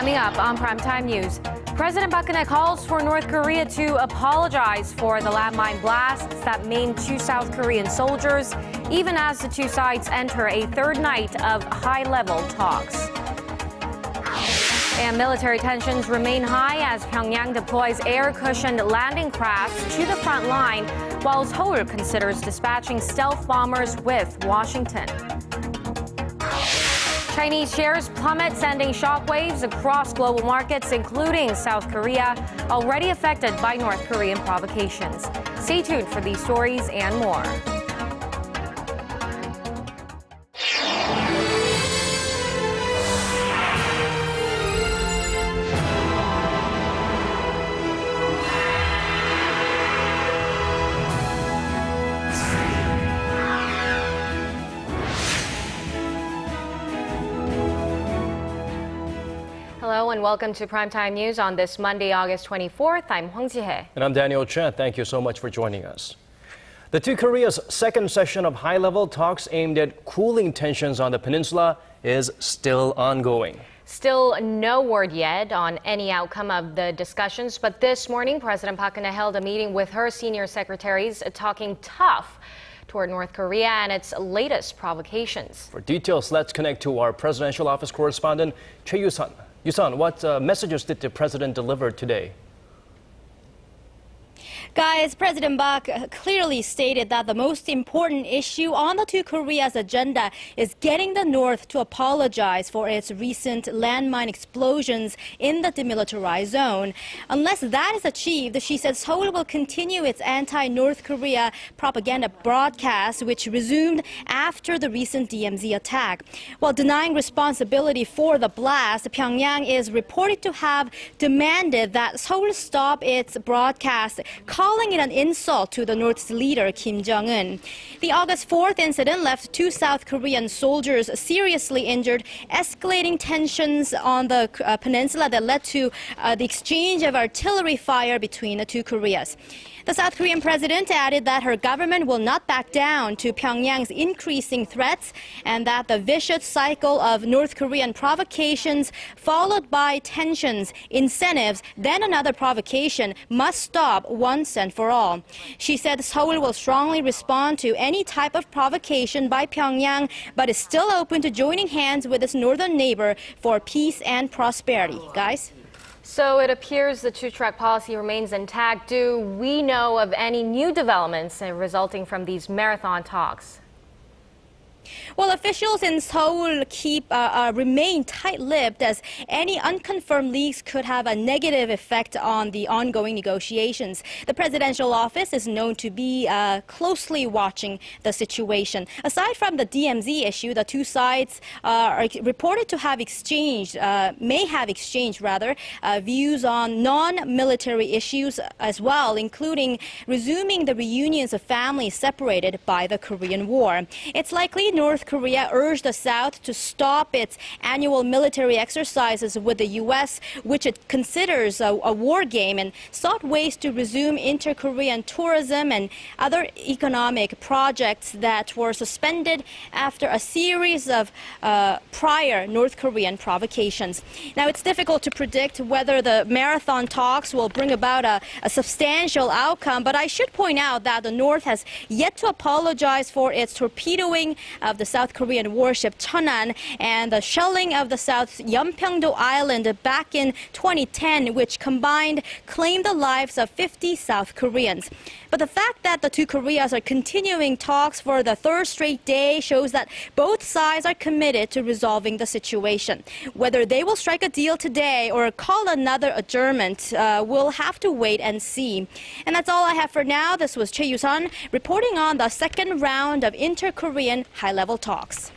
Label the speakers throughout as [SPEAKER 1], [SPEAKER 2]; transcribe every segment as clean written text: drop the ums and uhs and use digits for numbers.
[SPEAKER 1] Coming up on Primetime News, President Park Geun-hye calls for North Korea to apologize for the landmine blasts that maimed 2 South Korean soldiers, even as the two sides enter a third night of high-level talks. And military tensions remain high as Pyongyang deploys air-cushioned landing crafts to the front line, while Seoul considers dispatching stealth bombers with Washington. Chinese shares plummet, sending shockwaves across global markets, including South Korea, already affected by North Korean provocations. Stay tuned for these stories and more. Hello and welcome to Primetime News on this Monday, August 24th. I'm Hwang Ji-hye.
[SPEAKER 2] And I'm Daniel Choy. Thank you so much for joining us. The two Koreas' second session of high-level talks aimed at cooling tensions on the peninsula is still ongoing.
[SPEAKER 1] Still no word yet on any outcome of the discussions, but this morning President Park Geun-hye held a meeting with her senior secretaries talking tough toward North Korea and its latest provocations.
[SPEAKER 2] For details, let's connect to our presidential office correspondent, Choi Yusan. Yusan, what messages did the president deliver today?
[SPEAKER 3] Guys, President Park clearly stated that the most important issue on the two Koreas' agenda is getting the North to apologize for its recent landmine explosions in the demilitarized zone. Unless that is achieved, she said Seoul will continue its anti-North Korea propaganda broadcast, which resumed after the recent DMZ attack. While denying responsibility for the blast, Pyongyang is reported to have demanded that Seoul stop its broadcast, calling it an insult to the North's leader, Kim Jong-un. The August 4th incident left 2 South Korean soldiers seriously injured, escalating tensions on the peninsula that led to the exchange of artillery fire between the two Koreas. The South Korean president added that her government will not back down to Pyongyang's increasing threats and that the vicious cycle of North Korean provocations followed by tensions, incentives, then another provocation must stop once and for all. She said Seoul will strongly respond to any type of provocation by Pyongyang, but is still open to joining hands with its northern neighbor for peace and prosperity. Guys?
[SPEAKER 1] So it appears the two-track policy remains intact. Do we know of any new developments resulting from these marathon talks?
[SPEAKER 3] Well, officials in Seoul remain tight-lipped as any unconfirmed leaks could have a negative effect on the ongoing negotiations. The presidential office is known to be closely watching the situation. Aside from the DMZ issue, the two sides are reported to have exchanged, views on non-military issues as well, including resuming the reunions of families separated by the Korean War. It's likely North Korea urged the South to stop its annual military exercises with the U.S., which it considers a war game, and sought ways to resume inter-Korean tourism and other economic projects that were suspended after a series of prior North Korean provocations. Now, it's difficult to predict whether the marathon talks will bring about a substantial outcome, but I should point out that the North has yet to apologize for its torpedoing of the South Korean warship Cheonan and the shelling of the South Yeonpyeong-do Island back in 2010, which combined claimed the lives of 50 South Koreans. But the fact that the two Koreas are continuing talks for the third straight day shows that both sides are committed to resolving the situation. Whether they will strike a deal today or call another adjournment, we'll have to wait and see. And that's all I have for now. This was Choi Yusan reporting on the second round of inter-Korean high-level talks.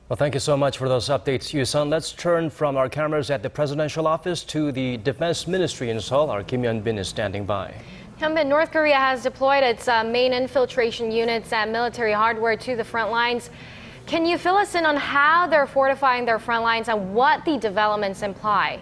[SPEAKER 2] Well, thank you so much for those updates, Yusan. Let's turn from our cameras at the presidential office to the Defense Ministry in Seoul. Our Kim Hyun-bin is standing by.
[SPEAKER 1] Hyun-bin, North Korea has deployed its main infiltration units and military hardware to the front lines. Can you fill us in on how they're fortifying their front lines and what the developments imply?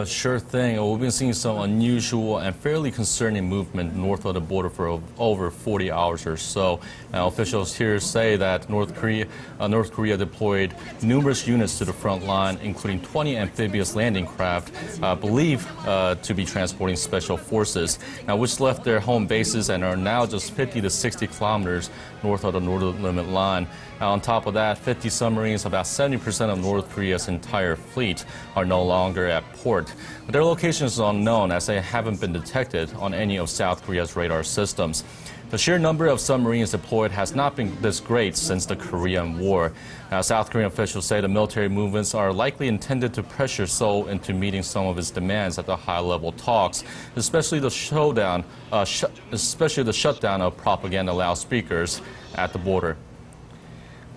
[SPEAKER 4] Sure thing. We've been seeing some unusual and fairly concerning movement north of the border for over 40 hours or so. Now, officials here say that North Korea deployed numerous units to the front line, including 20 amphibious landing craft, believed to be transporting special forces, now which left their home bases and are now just 50 to 60 kilometers north of the northern limit line. Now, on top of that, 50 submarines, about 70% of North Korea's entire fleet, are no longer at port. But their location is unknown as they haven't been detected on any of South Korea's radar systems. The sheer number of submarines deployed has not been this great since the Korean War. Now, South Korean officials say the military movements are likely intended to pressure Seoul into meeting some of its demands at the high-level talks, especially the shutdown of propaganda loudspeakers at the border.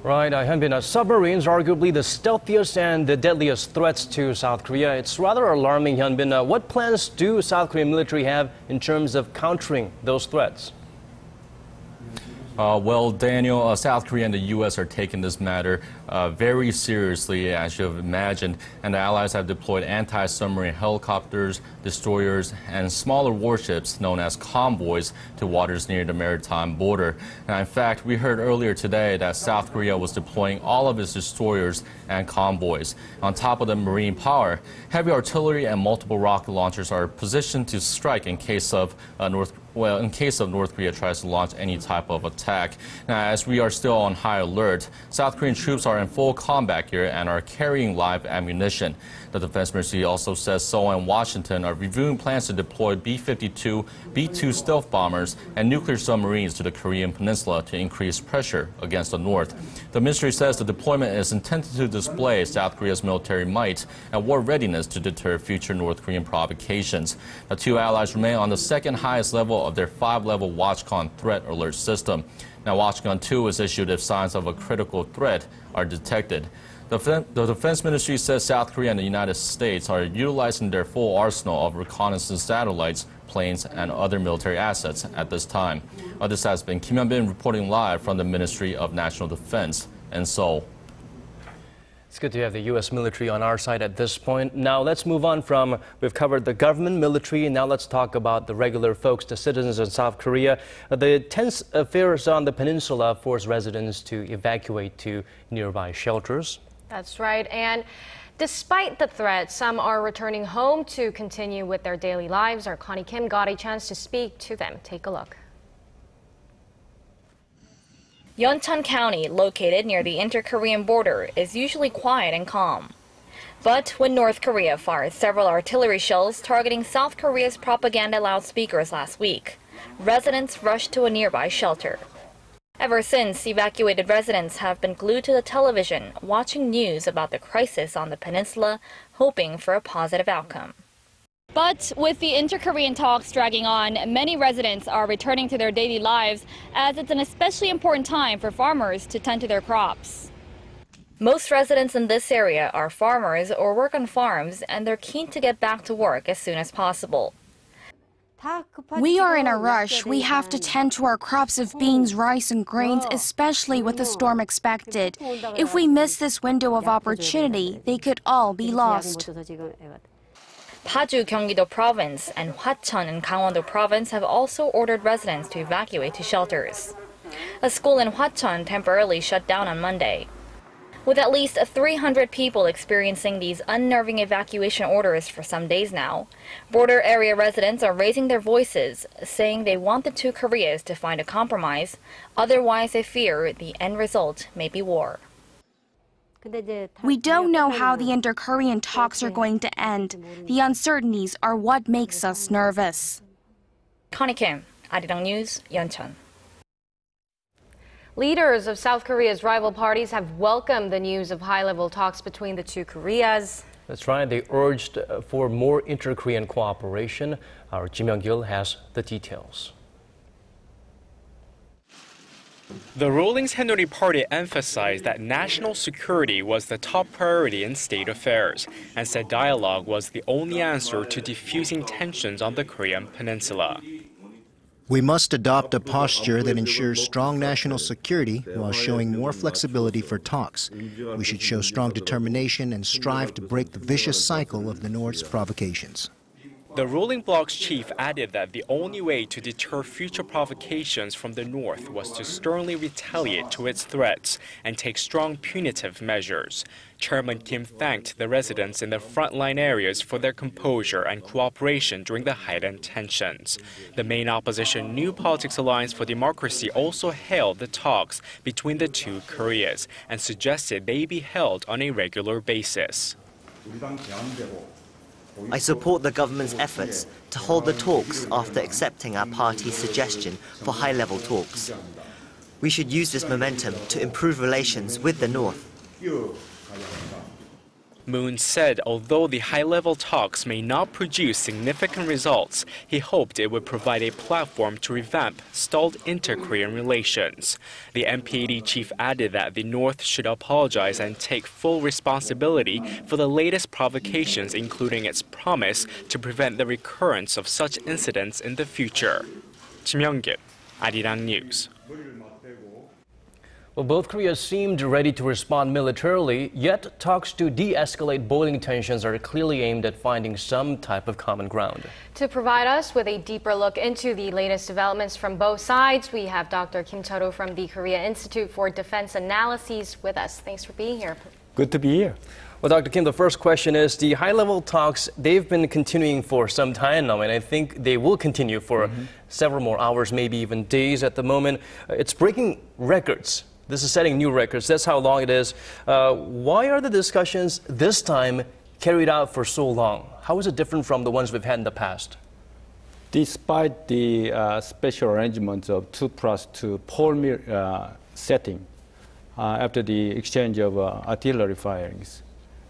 [SPEAKER 2] Right, Hyunbin, submarines are arguably the stealthiest and the deadliest threats to South Korea. It's rather alarming, Hyunbin. What plans do South Korean military have in terms of countering those threats?
[SPEAKER 4] Well, Daniel, South Korea and the U.S. are taking this matter very seriously, as you've imagined, and the Allies have deployed anti-submarine helicopters, destroyers, and smaller warships known as convoys to waters near the maritime border. Now, in fact, we heard earlier today that South Korea was deploying all of its destroyers and convoys. On top of the marine power, heavy artillery and multiple rocket launchers are positioned to strike in case of North Korea tries to launch any type of attack. Now, as we are still on high alert, South Korean troops are in full combat gear and are carrying live ammunition. The Defense Ministry also says Seoul and Washington are reviewing plans to deploy B-52, B-2 stealth bombers and nuclear submarines to the Korean peninsula to increase pressure against the north. The ministry says the deployment is intended to display South Korea's military might and war readiness to deter future North Korean provocations. The two allies remain on the second highest level of their 5-level WatchCon threat alert system. Now, WatchCon 2 is issued if signs of a critical threat are detected. The Defense Ministry says South Korea and the United States are utilizing their full arsenal of reconnaissance satellites, planes, and other military assets at this time. This has been Kim Hyun-bin reporting live from the Ministry of National Defense in Seoul.
[SPEAKER 2] It's good to have the U.S. military on our side at this point. Now let's move on from, we've covered the government, military, and now let's talk about the regular folks, the citizens in South Korea. The tense affairs on the peninsula force residents to evacuate to nearby shelters.
[SPEAKER 1] That's right. And despite the threat, some are returning home to continue with their daily lives. Our Connie Kim got a chance to speak to them. Take a look.
[SPEAKER 5] Yeoncheon County, located near the inter-Korean border, is usually quiet and calm. But when North Korea fired several artillery shells targeting South Korea's propaganda loudspeakers last week, residents rushed to a nearby shelter. Ever since, evacuated residents have been glued to the television, watching news about the crisis on the peninsula, hoping for a positive outcome. But with the inter-Korean talks dragging on, many residents are returning to their daily lives as it's an especially important time for farmers to tend to their crops. Most residents in this area are farmers or work on farms, and they're keen to get back to work as soon as possible.
[SPEAKER 6] We are in a rush. We have to tend to our crops of beans, rice, and grains, especially with the storm expected. If we miss this window of opportunity, they could all be lost.
[SPEAKER 5] Paju, Gyeonggi-do Province and Hwacheon in Gangwon-do Province have also ordered residents to evacuate to shelters. A school in Hwacheon temporarily shut down on Monday. With at least 300 people experiencing these unnerving evacuation orders for some days now, border area residents are raising their voices, saying they want the two Koreas to find a compromise, otherwise they fear the end result may be war.
[SPEAKER 6] We don't know how the inter-Korean talks are going to end. The uncertainties are what makes us nervous.
[SPEAKER 5] Connie Kim, Arirang News, Yeoncheon.
[SPEAKER 1] Leaders of South Korea's rival parties have welcomed the news of high-level talks between the two Koreas.
[SPEAKER 2] That's right. They urged for more inter-Korean cooperation. Our Ji Myung-gil has the details.
[SPEAKER 7] The ruling Saenuri Party emphasized that national security was the top priority in state affairs and said dialogue was the only answer to diffusing tensions on the Korean peninsula.
[SPEAKER 8] We must adopt a posture that ensures strong national security while showing more flexibility for talks. We should show strong determination and strive to break the vicious cycle of the North's provocations.
[SPEAKER 7] The ruling bloc's chief added that the only way to deter future provocations from the North was to sternly retaliate to its threats and take strong punitive measures. Chairman Kim thanked the residents in the frontline areas for their composure and cooperation during the heightened tensions. The main opposition New Politics Alliance for Democracy also hailed the talks between the two Koreas and suggested they be held on a regular basis.
[SPEAKER 9] I support the government's efforts to hold the talks after accepting our party's suggestion for high-level talks. We should use this momentum to improve relations with the North.
[SPEAKER 7] Moon said although the high-level talks may not produce significant results, he hoped it would provide a platform to revamp stalled inter-Korean relations. The MPAD chief added that the North should apologize and take full responsibility for the latest provocations, including its promise to prevent the recurrence of such incidents in the future. Kim Young-kip, Arirang News.
[SPEAKER 2] Well, both Koreas seemed ready to respond militarily, yet talks to de-escalate boiling tensions are clearly aimed at finding some type of common ground.
[SPEAKER 1] To provide us with a deeper look into the latest developments from both sides, we have Dr. Kim Chul from the Korea Institute for Defense Analyses with us. Thanks for being here.
[SPEAKER 10] Good to be here.
[SPEAKER 2] Well, Dr. Kim, the first question is, the high-level talks, they've been continuing for some time now, and I think they will continue for several more hours, maybe even days at the moment. It's breaking records. This is setting new records. That's how long it is. Why are the discussions this time carried out for so long? How is it different from the ones we've had in the past?
[SPEAKER 10] Despite the special arrangements of 2+2 pole setting after the exchange of artillery firings,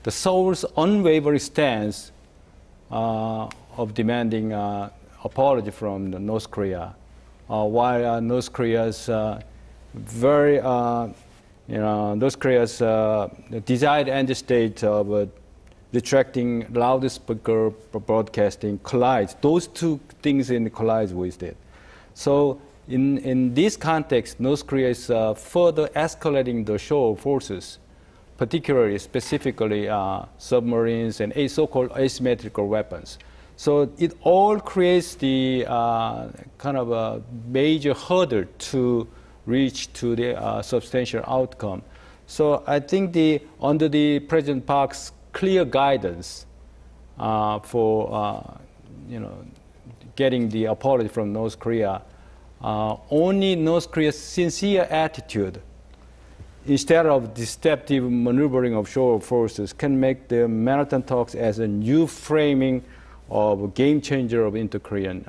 [SPEAKER 10] the Seoul's unwavering stance of demanding apology from the North Korea, while North Korea's North Korea's desired end state of retracting loudspeaker broadcasting collides. Those two things collides with it. So in this context, North Korea is further escalating the show of forces, particularly, specifically submarines and so-called asymmetrical weapons. So it all creates the kind of a major hurdle to reach to the substantial outcome. So I think under the President Park's clear guidance for getting the apology from North Korea, only North Korea's sincere attitude, instead of deceptive maneuvering of show of forces, can make the marathon talks as a new framing of a game changer of inter-Korean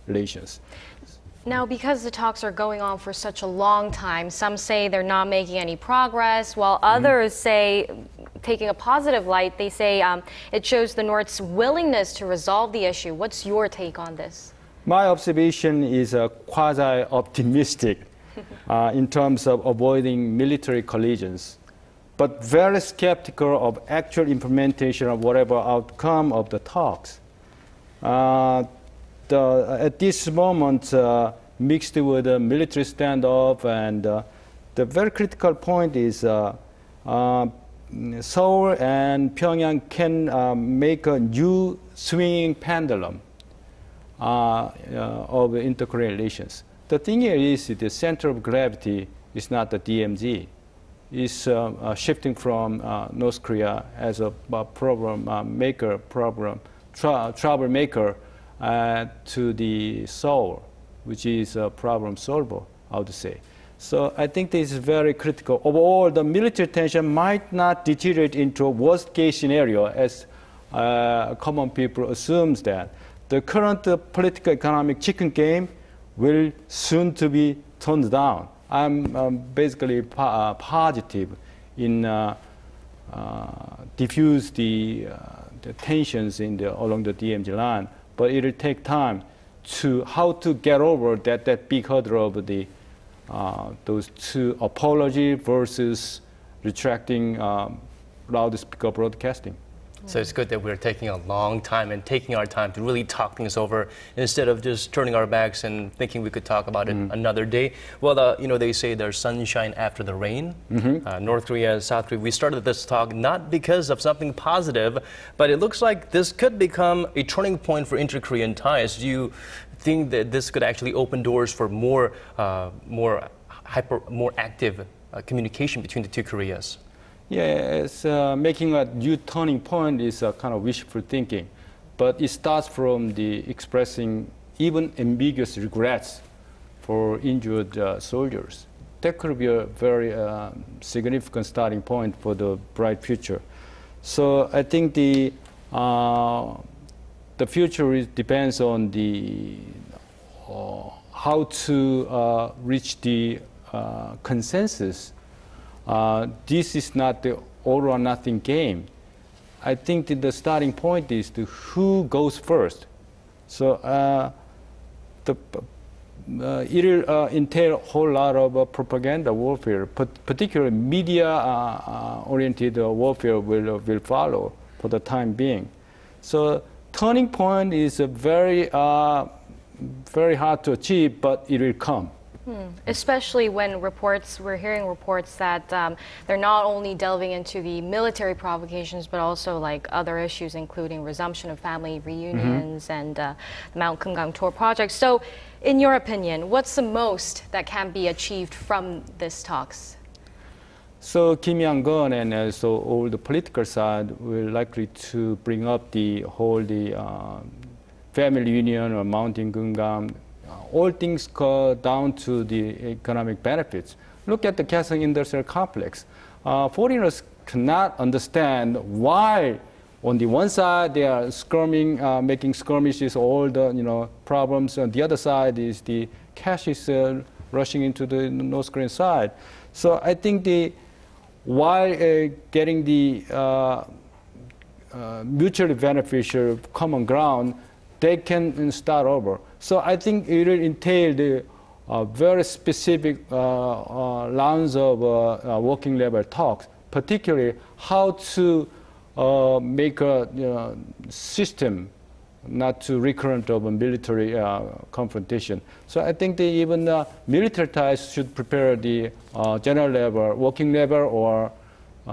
[SPEAKER 10] relations.
[SPEAKER 1] Now, because the talks are going on for such a long time, some say they're not making any progress, while others say, taking a positive light, they say it shows the North's willingness to resolve the issue. What's your take on this?
[SPEAKER 10] My observation is quasi-optimistic in terms of avoiding military collisions, but very skeptical of actual implementation of whatever outcome of the talks. At this moment, mixed with a military standoff, and the very critical point is Seoul and Pyongyang can make a new swinging pendulum of inter-Korean relations. The thing here is the center of gravity is not the DMZ. It's shifting from North Korea as a troublemaker to the Seoul, which is a problem solver, I would say. So I think this is very critical. Overall, the military tension might not deteriorate into a worst-case scenario, as common people assumes that. The current political economic chicken game will soon to be toned down. I'm basically positive in diffuse the tensions along the DMZ line, but it will take time how to get over that big hurdle of those two apology versus retracting loudspeaker broadcasting.
[SPEAKER 2] So it's good that we're taking a long time and taking our time to really talk things over instead of just turning our backs and thinking we could talk about it another day. Well, they say there's sunshine after the rain. North Korea and South Korea, we started this talk not because of something positive, but it looks like this could become a turning point for inter-Korean ties. Do you think that this could actually open doors for more active communication between the two Koreas?
[SPEAKER 10] Yes, making a new turning point is a kind of wishful thinking, but it starts from the expressing even ambiguous regrets for injured soldiers. That could be a very significant starting point for the bright future. So I think the future depends on the how to reach the consensus. This is not the all or nothing game. I think that the starting point is to who goes first. So it will entail a whole lot of propaganda warfare, particularly media-oriented warfare will follow for the time being. So turning point is very hard to achieve, but it will come.
[SPEAKER 1] Especially when we're hearing reports that they're not only delving into the military provocations, but also like other issues, including resumption of family reunions and the Mount Kumgang tour project. So, in your opinion, what's the most that can be achieved from these talks?
[SPEAKER 10] So Kim Yang-gun and also all the political side will likely to bring up the whole family union or Mountain Kumgang. All things go down to the economic benefits. Look at the Kaesong Industrial Complex. Foreigners cannot understand why, on the one side, they are skirming, making skirmishes, all the problems. On the other side is the cash is rushing into the North Korean side. So I think while getting the mutually beneficial common ground, they can start over. So I think it will entail the very specific rounds of working level talks, particularly how to make a system not too recurrent of a military confrontation. So I think even military ties should prepare the general level, working level, or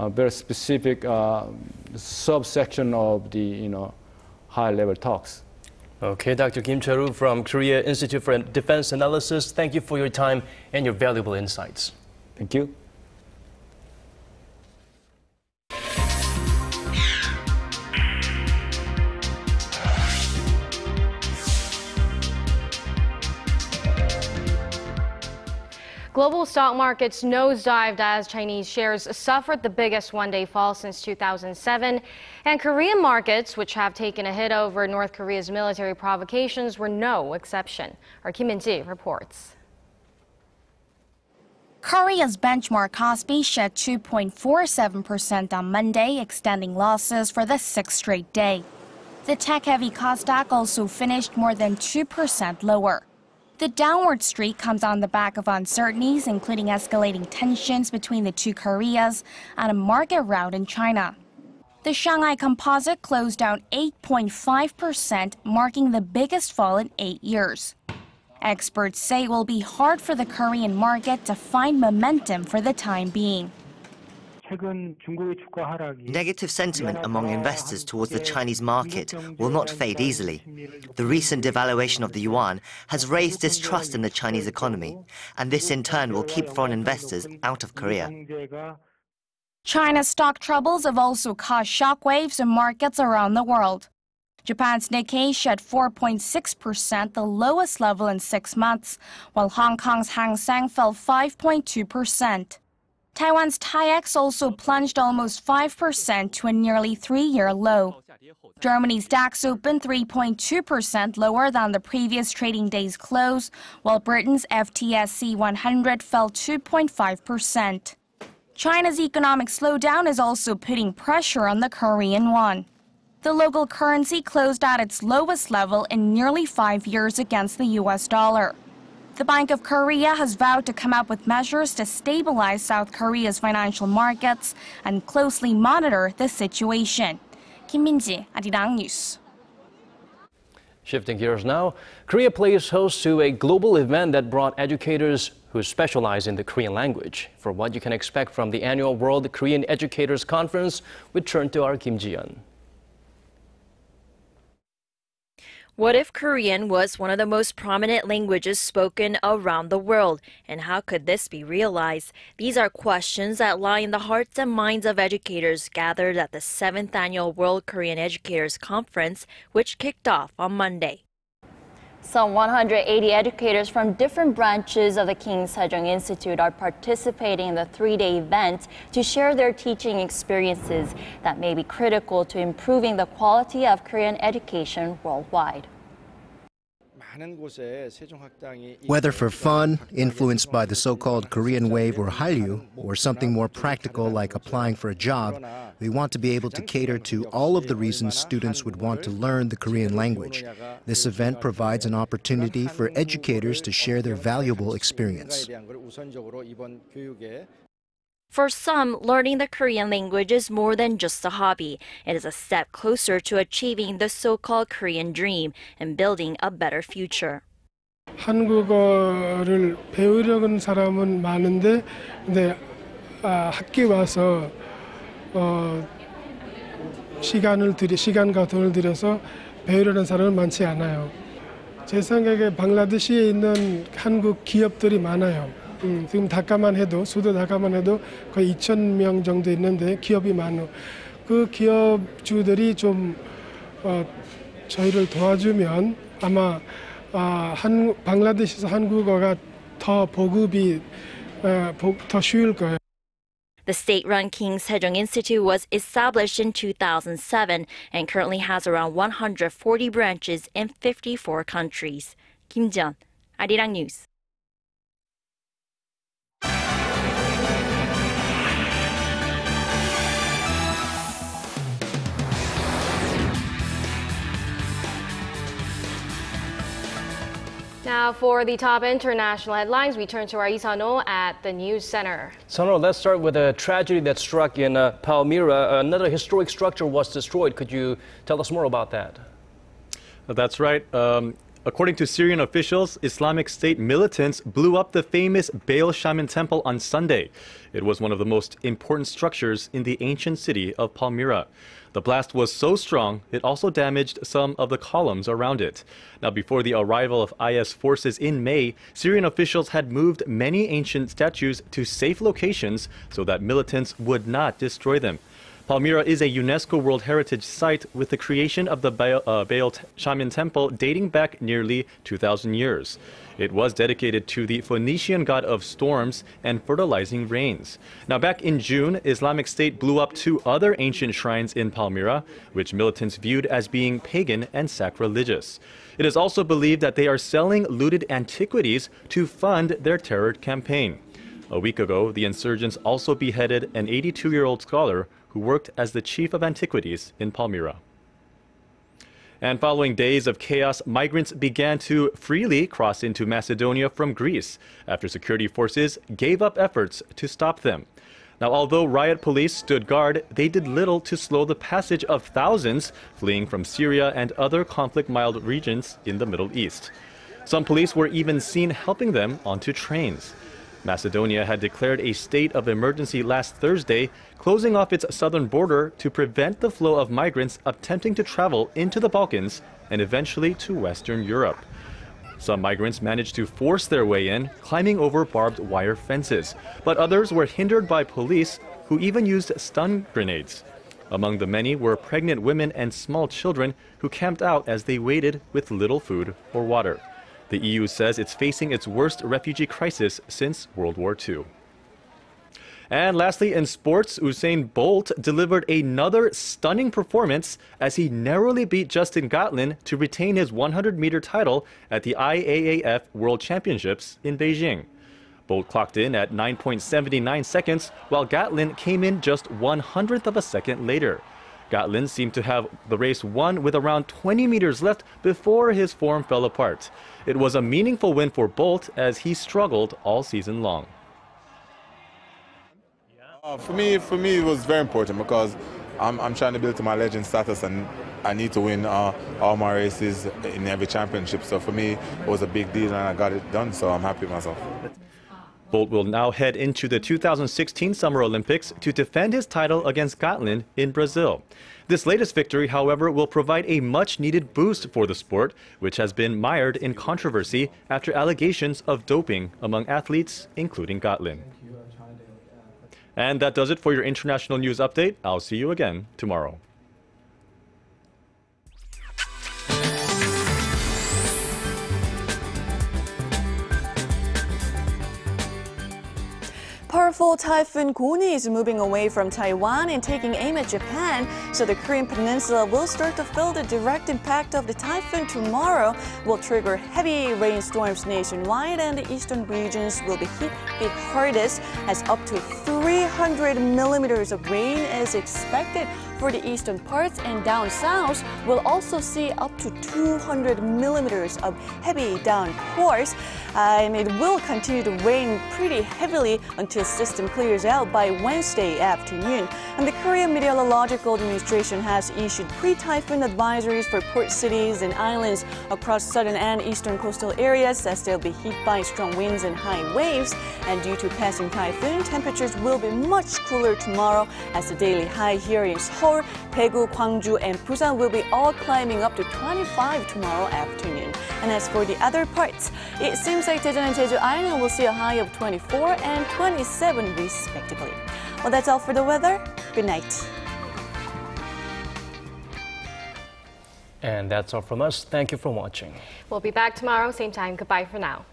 [SPEAKER 10] very specific subsection of the high-level talks.
[SPEAKER 2] Okay, Dr. Kim Chae-ru from Korea Institute for Defense Analysis, thank you for your time and your valuable insights.
[SPEAKER 10] Thank you.
[SPEAKER 1] Global stock markets nosedived as Chinese shares suffered the biggest one-day fall since 2007. And Korean markets, which have taken a hit over North Korea's military provocations, were no exception. Our Kim Min-ji reports.
[SPEAKER 6] Korea's benchmark Kospi shed 2.47% on Monday, extending losses for the sixth straight day. The tech-heavy Kosdaq also finished more than 2% lower. The downward streak comes on the back of uncertainties, including escalating tensions between the two Koreas and a market rout in China. The Shanghai Composite closed down 8.5%, marking the biggest fall in 8 years. Experts say it will be hard for the Korean market to find momentum for the time being.
[SPEAKER 9] Negative sentiment among investors towards the Chinese market will not fade easily. The recent devaluation of the yuan has raised distrust in the Chinese economy, and this in turn will keep foreign investors out of Korea.
[SPEAKER 6] China's stock troubles have also caused shockwaves in markets around the world. Japan's Nikkei shed 4.6%, the lowest level in 6 months, while Hong Kong's Hang Seng fell 5.2%. Taiwan's TAIEX also plunged almost 5% to a nearly 3-year low. Germany's DAX opened 3.2% lower than the previous trading day's close, while Britain's FTSE 100 fell 2.5%. China's economic slowdown is also putting pressure on the Korean won. The local currency closed at its lowest level in nearly 5 years against the US dollar. The Bank of Korea has vowed to come up with measures to stabilize South Korea's financial markets and closely monitor the situation. 김민지, Arirang News.
[SPEAKER 2] Shifting gears now, Korea plays host to a global event that brought educators who specialize in the Korean language. For what you can expect from the annual World Korean Educators Conference, we turn to our Kim Ji-yeon.
[SPEAKER 11] What if Korean was one of the most prominent languages spoken around the world? And how could this be realized? These are questions that lie in the hearts and minds of educators gathered at the 7th Annual World Korean Educators Conference, which kicked off on Monday.
[SPEAKER 3] Some 180 educators from different branches of the King Sejong Institute are participating in the three-day event to share their teaching experiences that may be critical to improving the quality of Korean education worldwide.
[SPEAKER 8] Whether for fun, influenced by the so-called Korean wave or Hallyu, or something more practical like applying for a job, we want to be able to cater to all of the reasons students would want to learn the Korean language. This event provides an opportunity for educators to share their valuable experience.
[SPEAKER 11] For some, learning the Korean language is more than just a hobby. It is a step closer to achieving the so-called Korean dream and building a better future.
[SPEAKER 12] 한국어를 배우려는 사람은 많은데, 근데 학교 와서 시간과 돈을 들여서 배우려는 사람은 많지 않아요. 제 생각에 방글라데시에 있는 한국 기업들이 많아요. 지금 닷가만 해도 수도 닷가만 해도 거의 2,000명 정도 있는데 기업이 많아요. 그 기업주들이 좀 저희를 도와주면 아마 방글라데시에서 한국어가 더 보급이 더 쉬울 거예요.
[SPEAKER 11] The state-run King Sejong Institute was established in 2007 and currently has around 140 branches in 54 countries. Kim Ji-yeon, Arirang News.
[SPEAKER 1] Now for the top international headlines, we turn to our Isano at the News Center.
[SPEAKER 2] Sano, let's start with a tragedy that struck in Palmyra. Another historic structure was destroyed. Could you tell us more about that?
[SPEAKER 13] That's right. According to Syrian officials, Islamic State militants blew up the famous Baal Shaman temple on Sunday. It was one of the most important structures in the ancient city of Palmyra. The blast was so strong, it also damaged some of the columns around it. Now, before the arrival of IS forces in May, Syrian officials had moved many ancient statues to safe locations so that militants would not destroy them. Palmyra is a UNESCO World Heritage Site with the creation of the Baal Shaman Temple dating back nearly 2,000 years. It was dedicated to the Phoenician god of storms and fertilizing rains. Now, back in June, Islamic State blew up 2 other ancient shrines in Palmyra, which militants viewed as being pagan and sacrilegious. It is also believed that they are selling looted antiquities to fund their terror campaign. A week ago, the insurgents also beheaded an 82-year-old scholar who worked as the chief of antiquities in Palmyra. And following days of chaos, migrants began to freely cross into Macedonia from Greece after security forces gave up efforts to stop them. Now, although riot police stood guard, they did little to slow the passage of thousands fleeing from Syria and other conflict-mild regions in the Middle East. Some police were even seen helping them onto trains. Macedonia had declared a state of emergency last Thursday, closing off its southern border to prevent the flow of migrants attempting to travel into the Balkans and eventually to Western Europe. Some migrants managed to force their way in, climbing over barbed wire fences, but others were hindered by police who even used stun grenades. Among the many were pregnant women and small children who camped out as they waited with little food or water. The EU says it's facing its worst refugee crisis since World War II. And lastly, in sports, Usain Bolt delivered another stunning performance as he narrowly beat Justin Gatlin to retain his 100-meter title at the IAAF World Championships in Beijing. Bolt clocked in at 9.79 seconds, while Gatlin came in just 1/100th of a second later. Gatlin seemed to have the race won with around 20 meters left before his form fell apart. It was a meaningful win for Bolt as he struggled all season long.
[SPEAKER 14] For me, it was very important because I'm trying to build to my legend status, and I need to win all my races in every championship. So for me, it was a big deal, and I got it done. So I'm happy with myself.
[SPEAKER 13] Bolt will now head into the 2016 Summer Olympics to defend his title against Gatlin in Brazil. This latest victory, however, will provide a much-needed boost for the sport, which has been mired in controversy after allegations of doping among athletes, including Gatlin. And that does it for your international news update. I'll see you again tomorrow.
[SPEAKER 15] Powerful Typhoon Goni is moving away from Taiwan and taking aim at Japan, so the Korean peninsula will start to feel the direct impact of the typhoon tomorrow, will trigger heavy rainstorms nationwide, and the eastern regions will be hit the hardest, as up to 300 millimeters of rain is expected for the eastern parts, and down south we'll also see up to 200 millimeters of heavy downpours, and it will continue to rain pretty heavily until system clears out by Wednesday afternoon. And the Korean Meteorological Administration has issued pre-typhoon advisories for port cities and islands across southern and eastern coastal areas, as they'll be hit by strong winds and high waves. And due to passing typhoon, temperatures will be much cooler tomorrow, as the daily high here in Seoul, Daegu, Gwangju, and Busan will be all climbing up to 25 tomorrow afternoon. And as for the other parts, it seems like Daejeon and Jeju Island will see a high of 24 and 27 respectively. Well, that's all for the weather. Good night.
[SPEAKER 2] And that's all from us. Thank you for watching.
[SPEAKER 1] We'll be back tomorrow, same time. Goodbye for now.